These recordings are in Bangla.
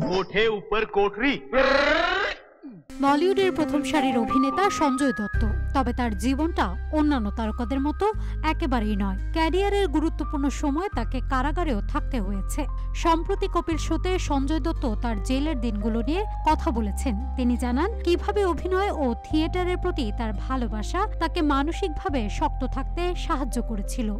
कोठे ऊपर कोठरी। বলিউডের প্রথম সারির অভিনেতা সঞ্জয় দত্ত, তবে তার জীবনটা অন্যান্য তারকাদের মতো একেবারেই নয়। ক্যারিয়ারের গুরুত্বপূর্ণ সময় তাকে কারাগারেও থাকতে হয়েছে। সম্প্রতি কপিল শোতে সঞ্জয় দত্ত তার জেলের দিনগুলো নিয়ে কথা বলেছেন। তিনি জানান কিভাবে অভিনয় ও থিয়েটারের প্রতি তার ভালোবাসা তাকে মানসিকভাবে শক্ত থাকতে সাহায্য করেছিল।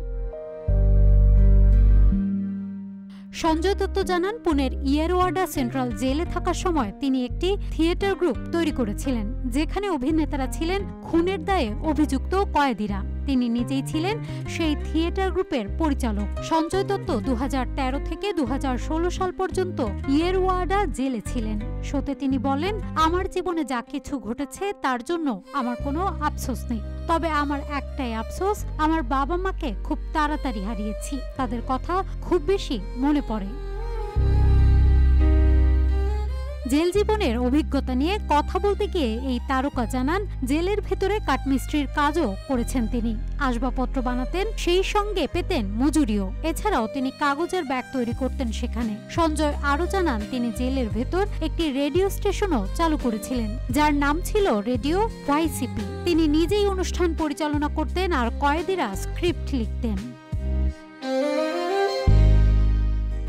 সঞ্জয় দত্ত জানান পুনের ইয়েরওয়াডা সেন্ট্রাল জেলে থাকার সময় তিনি একটি থিয়েটার গ্রুপ তৈরি করেছিলেন, যেখানে অভিনেতারা ছিলেন খুনের দায়ে অভিযুক্ত কয়েদিরা। তিনি নিজেই ছিলেন সেই থিয়েটার গ্রুপের পরিচালক। সঞ্জয় দত্ত 2013 থেকে 2016 সাল পর্যন্ত ইয়েরওয়াডা জেলে ছিলেন। শোতে তিনি বলেন, আমার জীবনে যা কিছু ঘটেছে তার জন্য আমার কোনো আফসোস নেই, তবে আমার একটাই আফসোস, আমার বাবা মাকে খুব তাড়াতাড়ি হারিয়েছি। তাদের কথা খুব বেশি মনে পড়ে। জেল জীবনের অভিজ্ঞতা নিয়ে কথা বলতে গিয়ে এই তারকা জানান জেলের ভেতরে কাঠমিস্ত্রির কাজও করেছেন তিনি। আসবাবপত্র বানাতেন, সেই সঙ্গে পেতেন মজুরিও। এছাড়াও তিনি কাগজের ব্যাগ তৈরি করতেন সেখানে। সঞ্জয় আরও জানান তিনি জেলের ভেতর একটি রেডিও স্টেশনও চালু করেছিলেন, যার নাম ছিল রেডিও YCP। তিনি নিজেই অনুষ্ঠান পরিচালনা করতেন আর কয়েদিরা স্ক্রিপ্ট লিখতেন।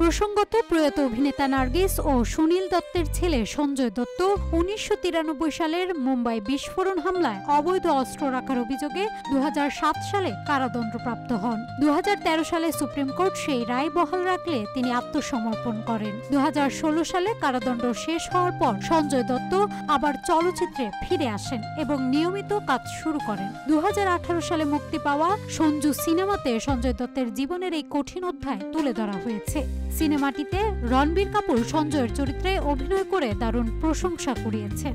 প্রসঙ্গত, প্রয়াত অভিনেতা নার্গিস ও সুনীল দত্তের ছেলে সঞ্জয় দত্ত 1993 সালের মুম্বাই বিস্ফোরণ হামলায় অবৈধ অস্ত্র রাখার অভিযোগে 2007 সালে কারাদণ্ডপ্রাপ্ত হন। 2013 সালে সুপ্রিম কোর্ট সেই রায় বহাল রাখলে তিনি আত্মসমর্পণ করেন। 2016 সালে কারাদণ্ড শেষ হওয়ার পর সঞ্জয় দত্ত আবার চলচ্চিত্রে ফিরে আসেন এবং নিয়মিত কাজ শুরু করেন। 2018 সালে মুক্তি পাওয়া সঞ্জু সিনেমাতে সঞ্জয় দত্তের জীবনের এই কঠিন অধ্যায় তুলে ধরা হয়েছে। সিনেমাটিতে রণবীর কাপুর সঞ্জয়ের চরিত্রে অভিনয় করে দারুণ প্রশংসা কুড়িয়েছেন।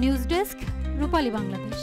নিউজ ডেস্ক, রূপালী বাংলাদেশ।